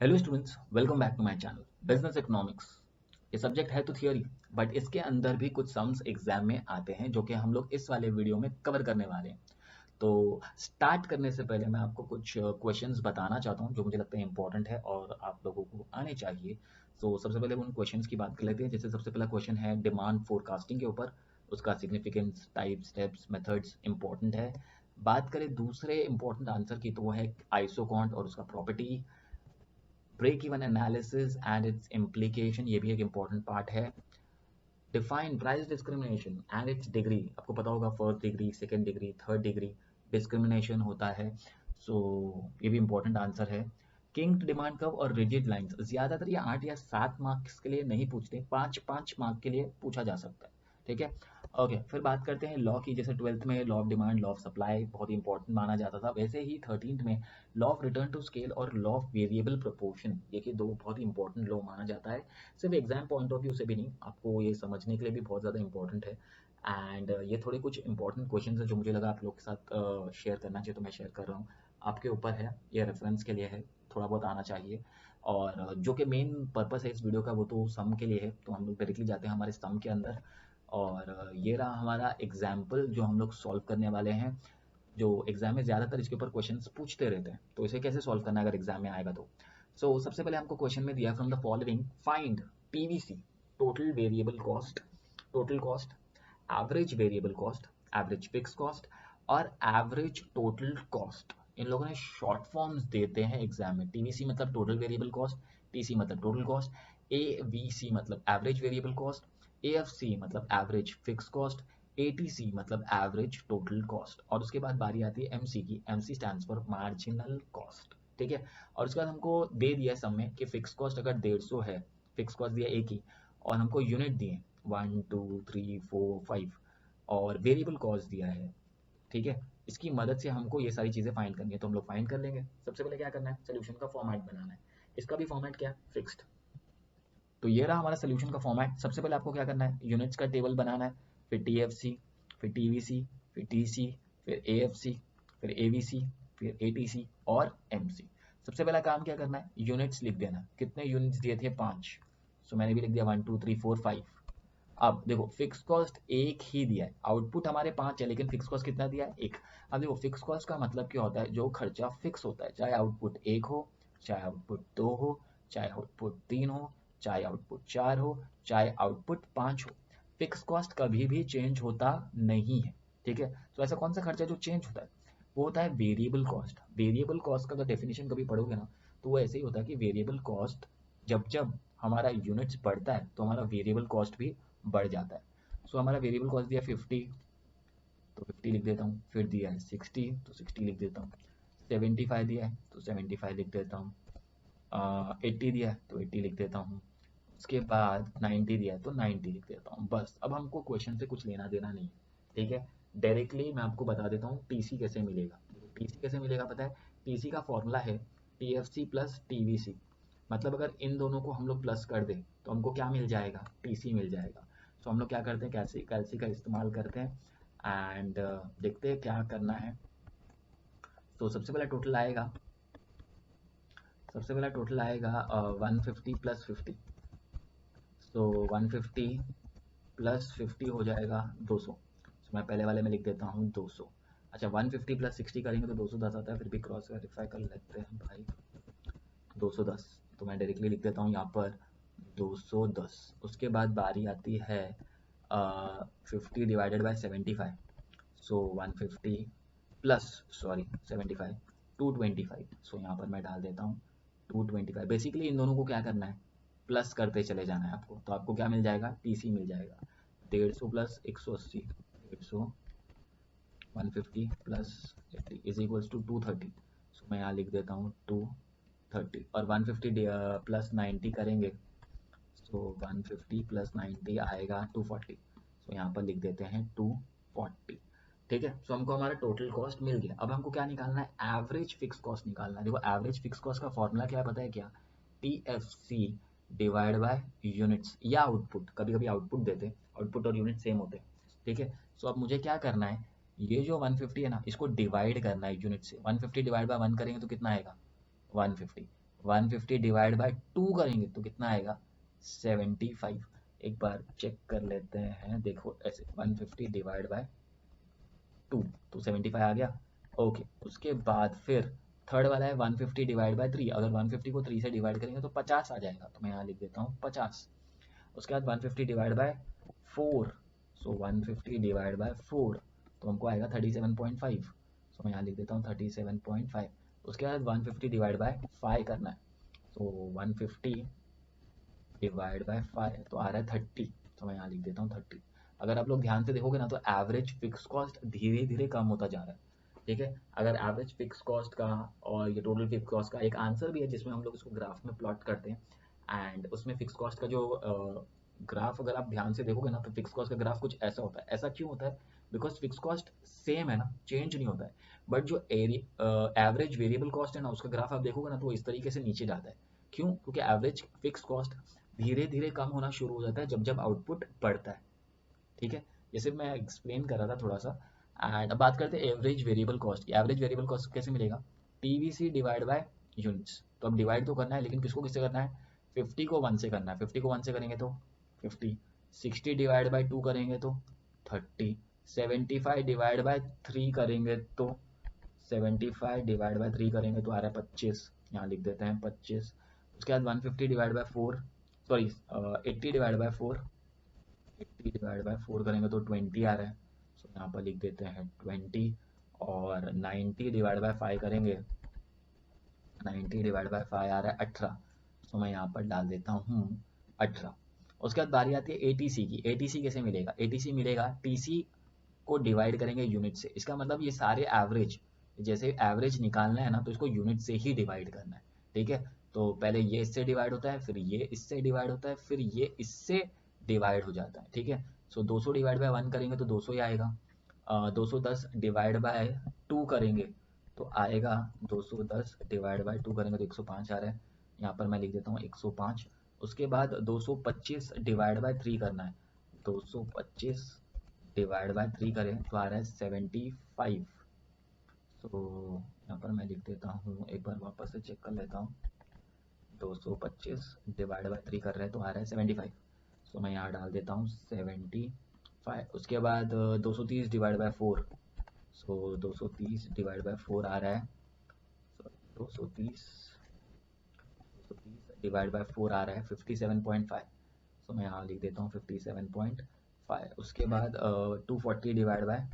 Hello students, welcome back to my channel business economics. ये subject है तो theory, but इसके अंदर भी कुछ सम्स एग्जाम में आते हैं जो कि हम लोग इस वाले वीडियो में कवर करने वाले हैं। तो स्टार्ट करने से पहले मैं आपको कुछ क्वेश्चंस बताना चाहता हूँ जो मुझे लगता है इंपॉर्टेंट है और आप लोगों को आने चाहिए। तो सबसे पहले उन क्वेश्चंस की बात कर लेते हैं। जैसे सबसे पहला क्वेश्चन है डिमांड फोरकास्टिंग के ऊपर, उसका significance, type, steps, methods important है। बात करें दूसरे इंपॉर्टेंट आंसर की तो वो है आइसोकॉन्ट और उसका property. Break even analysis and its implication, ये भी एक इंपॉर्टेंट पार्ट है। Define price discrimination and its degree, आपको पता होगा first degree, second degree, third degree discrimination होता है। सो ये भी इंपॉर्टेंट आंसर है। किंग डिमांड कर्व और रिजिड लाइंस, ज़्यादातर ये 8 या 7 मार्क्स के लिए नहीं पूछते, 5-5 मार्क के लिए पूछा जा सकता है। ठीक है, ओके। फिर बात करते हैं लॉ की। जैसे 12th में law of demand, law of supply बहुत इंपॉर्टेंट माना जाता था, वैसे ही 13th में law of return to scale और लॉ ऑफ वेरिएबल प्रोपोर्शन, ये कि दो बहुत ही इंपॉर्टेंट लॉ माना जाता है। सिर्फ एग्जाम पॉइंट ऑफ व्यू से भी नहीं, आपको ये समझने के लिए भी बहुत ज़्यादा इंपॉर्टेंट है। एंड ये थोड़े कुछ इंपॉर्टेंट क्वेश्चन है जो मुझे लगा आप लोग के साथ शेयर करना चाहिए, तो मैं शेयर कर रहा हूँ। आपके ऊपर है, ये रेफरेंस के लिए है, थोड़ा बहुत आना चाहिए। और जो कि मेन पर्पस है इस वीडियो का वो तो सम के लिए है, तो हम लोग डायरेक्टली जाते हैं हमारे सम के अंदर। और ये रहा हमारा एग्जाम्पल जो हम लोग सॉल्व करने वाले हैं। जो एग्जाम में ज़्यादातर इसके ऊपर क्वेश्चंस पूछते रहते हैं, तो इसे कैसे सॉल्व करना है अगर एग्जाम में आएगा तो। सबसे पहले हमको क्वेश्चन में दिया from the following find PVC, total variable cost, total cost, average variable cost, average fixed cost और एवरेज टोटल कॉस्ट। इन लोगों ने शॉर्ट फॉर्म्स देते हैं एग्जाम में। टीवीसी मतलब टोटल वेरिएबल कॉस्ट, टीसी मतलब टोटल कॉस्ट, एवीसी मतलब एवरेज वेरिएबल कॉस्ट, एएफसी मतलब एवरेज फिक्स कॉस्ट, एटीसी मतलब एवरेज टोटल कॉस्ट। और उसके बाद बारी आती है एमसी की। MC stands for marginal cost. ठीक है, और उसके बाद हमको दे दिया है सम में कि फिक्स कॉस्ट अगर 150 है, फिक्स कॉस्ट दिया एक ही, और हमको यूनिट दिए 1 2 3 4 5, और वेरिएबल कॉस्ट दिया है। ठीक है, इसकी मदद से हमको ये सारी चीज़ें फाइंड करनी है, तो हम लोग फाइंड कर लेंगे। सबसे पहले क्या करना है, सोल्यूशन का फॉर्मेट बनाना है। इसका भी फॉर्मेट क्या है, फिक्स्ड। तो ये रहा हमारा सोल्यूशन का फॉर्मेट। सबसे पहले आपको क्या करना है, यूनिट्स का टेबल बनाना है, फिर टीएफसी, फिर टीवीसी, फिर टीसी, फिर एएफसी, फिर एवीसी, फिर एटीसी और एमसी। सबसे पहला काम क्या करना है, यूनिट्स लिख देना। कितने यूनिट्स दिए थे, 5। सो मैंने भी लिख दिया 1 2 3 4 5। अब देखो फिक्स कॉस्ट एक ही दिया है, आउटपुट हमारे 5 है लेकिन फिक्स कॉस्ट कितना दिया है, एक। अब देखो फिक्स कॉस्ट का मतलब क्या होता है, जो खर्चा फिक्स होता है, चाहे आउटपुट 1 हो, चाहे आउटपुट 2 हो, चाहे आउटपुट 3 हो, चाहे आउटपुट 4 हो, चाहे आउटपुट 5 हो। फिक्स कॉस्ट कभी भी चेंज होता नहीं है। ठीक है, तो ऐसा कौन सा खर्चा जो चेंज होता है, वो होता है वेरिएबल कॉस्ट। वेरिएबल कॉस्ट का अगर डेफिनेशन कभी पढ़ोगे ना, तो वो ऐसे ही होता है कि वेरिएबल कॉस्ट, जब जब हमारा यूनिट्स बढ़ता है तो हमारा वेरिएबल कॉस्ट भी बढ़ जाता है। हमारा वेरिएबल कॉस्ट दिया 50, तो 50 लिख देता हूँ। फिर दिया है 60, तो 60 लिख देता हूँ। 75 दिया है तो 75 लिख देता हूँ। 80 दिया है तो 80 लिख देता हूँ। उसके बाद 90 दिया है तो 90 लिख देता हूँ। बस, अब हमको क्वेश्चन से कुछ लेना देना नहीं है। ठीक है, डायरेक्टली मैं आपको बता देता हूँ टीसी कैसे मिलेगा। टीसी कैसे मिलेगा पता है, टीसी का फॉर्मूला है टीएफसी प्लस टीवीसी। मतलब अगर इन दोनों को हम लोग प्लस कर दें तो हमको क्या मिल जाएगा, टीसी मिल जाएगा। हम लोग क्या करते हैं, कैल्सी कैल्सी का इस्तेमाल करते हैं एंड देखते हैं क्या करना है। सबसे पहला टोटल आएगा, सबसे पहला टोटल आएगा 150 प्लस 50। 150 प्लस 50 हो जाएगा 200। मैं पहले वाले में लिख देता हूँ 200। अच्छा, 150 प्लस 60 करेंगे तो 210 आता है, फिर भी क्रॉस वेरीफाई कर लेते हैं भाई। 210, तो मैं डायरेक्टली लिख देता हूँ यहाँ पर 210। उसके बाद बारी आती है 50 डिवाइडेड बाई 75। 150 plus, sorry 75, 225। यहाँ पर मैं डाल देता हूँ 225। बेसिकली इन दोनों को क्या करना है, प्लस करते चले जाना है आपको। तो आपको क्या मिल जाएगा, टीसी मिल जाएगा 150 plus 180, 150, 150 plus 80 is equals to 230। मैं यहाँ लिख देता हूँ 230। और 150 प्लस 90 करेंगे, 150 प्लस 90 आएगा 240। यहाँ पर लिख देते हैं 240। ठीक है, हमको हमारा टोटल कॉस्ट मिल गया। अब हमको क्या निकालना है, एवरेज फिक्स कॉस्ट निकालना है। देखो एवरेज फिक्स कॉस्ट का फॉर्मूला क्या है पता है क्या, T F C divide by units या आउटपुट। कभी कभी आउटपुट देते हैं, आउटपुट और यूनिट सेम होते हैं। ठीक है, अब मुझे क्या करना है, ये जो 150 है ना, इसको डिवाइड करना है यूनिट से। 150 डिवाइड बाय 1 करेंगे तो कितना आएगा, 150। 150 डिवाइड बाय 2 करेंगे तो कितना आएगा 75। एक बार चेक कर लेते हैं, देखो ऐसे 150 डिवाइड बाय 2 तो 75 आ गया। ओके, उसके बाद फिर थर्ड वाला है 150 डिवाइड बाय 3, अगर 150 को 3 से डिवाइड करेंगे तो 50 आ जाएगा, तो मैं यहाँ लिख देता हूँ 50। उसके बाद 150 divide by 4, so 150 divide by 4 तो हमको आएगा 37.5, सो मैं यहाँ लिख देता हूँ 37.5। उसके बाद 150 डिवाइड बाय 5 करना है, तो 150 डिवाइड बाय 5 तो आ रहा है 30, तो मैं यहाँ लिख देता हूँ 30। अगर आप लोग ध्यान से देखोगे ना तो एवरेज फिक्स कॉस्ट धीरे धीरे कम होता जा रहा है, ठीक है। अगर एवरेज फिक्स कॉस्ट का और ये टोटल फिक्स कॉस्ट का एक आंसर भी है जिसमें हम लोग इसको ग्राफ में प्लॉट करते हैं, एंड उसमें फिक्स कॉस्ट का जो ग्राफ अगर आप ध्यान से देखोगे ना तो फिक्स कॉस्ट का ग्राफ कुछ ऐसा होता है। ऐसा क्यों होता है? बिकॉज फिक्स कॉस्ट सेम है ना, चेंज नहीं होता है, बट जो एवरेज वेरिएबल कॉस्ट है ना उसका ग्राफ आप देखोगे ना तो इस तरीके से नीचे जाता है। क्यों? क्योंकि एवरेज फिक्स कॉस्ट धीरे धीरे कम होना शुरू हो जाता है जब जब आउटपुट बढ़ता है, ठीक है। जैसे मैं एक्सप्लेन कर रहा था थोड़ा सा। एंड अब बात करते हैं एवरेज वेरिएबल कॉस्ट की। एवरेज वेरिएबल कॉस्ट कैसे मिलेगा? TVC divide by units. तो अब डिवाइड तो करना है, लेकिन किसको किससे करना है? 50 को 1 से करना है। 50 को 1 से करेंगे तो 50, 60 डिवाइड बाय 2 करेंगे तो 30, 75 डिवाइड बाय 3 करेंगे तो 75 डिवाइड बाय 3 करेंगे तो आ रहा है 25, यहाँ लिख देते हैं 25। उसके बाद 150 divide by 4, sorry 80 divide by 4, 80 divide by 4 करेंगे तो 20 आ रहा है, सो यहाँ पर लिख देते हैं 20। और 90 डिवाइड बाय 5 करेंगे, 90 डिवाइड बाय 5 आ रहा है 18, सो मैं यहाँ पर डाल देता हूँ 18। उसके बाद बारी आती है एटीसी की। एटीसी कैसे मिलेगा? एटीसी मिलेगा टीसी को डिवाइड करेंगे यूनिट से। इसका मतलब ये सारे एवरेज, जैसे एवरेज निकालना है ना तो इसको यूनिट से ही डिवाइड करना है, ठीक है। तो पहले ये इससे डिवाइड होता है, फिर ये इससे डिवाइड होता है, फिर ये इससे डिवाइड हो जाता है, ठीक है। सो 200 डिवाइड बाय 1 करेंगे तो 200 ही आएगा। 210 डिवाइड बाय 2 करेंगे तो आएगा 210 डिवाइड बाय 2 करेंगे तो 105 आ रहा है, यहाँ पर मैं लिख देता हूँ 105। उसके बाद 225 डिवाइड बाय 3 करना है, 225 डिवाइड बाय 3 करें तो आ रहा है 75। तो यहाँ पर मैं लिख देता हूँ, एक बार वापस से चेक कर लेता हूँ। 225 डिवाइड बाय 3 कर रहे हैं तो आ रहा है 75, सो मैं यहाँ डाल देता हूँ 75। उसके बाद 230 divide by 4, so 230 divide by 4 आ रहा है, सॉरी 230 डिवाइड बाय 4 आ रहा है 57.5, सो मैं यहाँ लिख देता हूँ 57.5। उसके बाद 240 डिवाइड बाय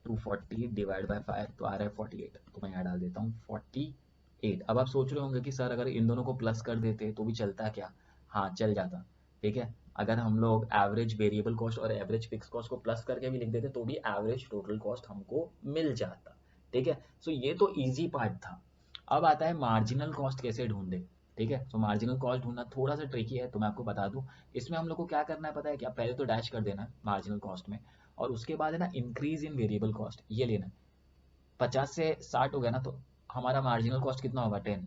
240 डिवाइड बाय 5 तो आ रहा है 48, तो मैं यहाँ डाल देता हूँ 48। अब आप सोच रहे होंगे कि सर अगर इन दोनों को प्लस कर देते तो भी चलता क्या? हाँ चल जाता, ठीक है। अगर हम लोग एवरेज वेरिएबल कॉस्ट और एवरेज फिक्स कॉस्ट को प्लस करके भी लिख देते तो भी एवरेज टोटल कॉस्ट हमको मिल जाता, ठीक है। सो ये तो ईजी पार्ट था। अब आता है मार्जिनल कॉस्ट कैसे ढूंढे, ठीक है। सो मार्जिनल कॉस्ट ढूंढना थोड़ा सा ट्रिकी है, तो मैं आपको बता दूं। इसमें हम लोग को क्या करना है पता है क्या? पहले तो डैश कर देना है मार्जिनल कॉस्ट में, और उसके बाद है ना इंक्रीज इन वेरिएबल कॉस्ट ये लेना है। 50 से 60 हो गया ना तो हमारा मार्जिनल कॉस्ट कितना होगा 10।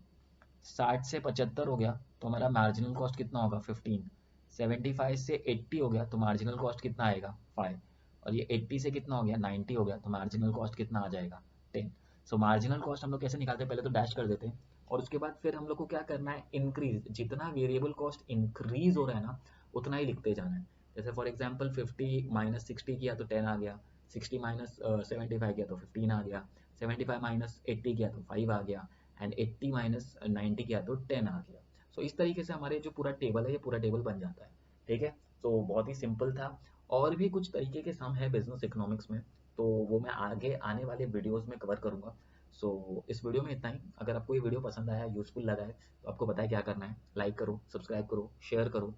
60 से 75 हो गया तो हमारा मार्जिनल कॉस्ट कितना होगा 15। 75 से 80 हो गया तो मार्जिनल कॉस्ट कितना आएगा 5। और ये 80 से कितना हो गया 90 हो गया तो मार्जिनल कॉस्ट कितना आ जाएगा 10। सो मार्जिनल कॉस्ट हम लोग कैसे निकालते हैं? पहले तो डैश कर देते हैं, और उसके बाद फिर हम लोग को क्या करना है? इंक्रीज, जितना वेरिएबल कॉस्ट इंक्रीज हो रहा है ना उतना ही लिखते जाना है। जैसे फॉर एग्जाम्पल 50 माइनस 60 किया तो 10 आ गया, 60 माइनस 75 किया तो 15 आ गया, 75 माइनस 80 किया तो 5 आ गया, एंड 80 माइनस 90 किया तो 10 आ गया। सो इस तरीके से हमारे जो पूरा टेबल है ये पूरा टेबल बन जाता है, ठीक है। तो बहुत ही सिंपल था। और भी कुछ तरीके के सम है बिजनेस इकोनॉमिक्स में, तो वो मैं आगे आने वाले वीडियोस में कवर करूंगा। सो इस वीडियो में इतना ही। अगर आपको ये वीडियो पसंद आया, यूजफुल लगा है, तो आपको पता है क्या करना है? लाइक करो, सब्सक्राइब करो, शेयर करो।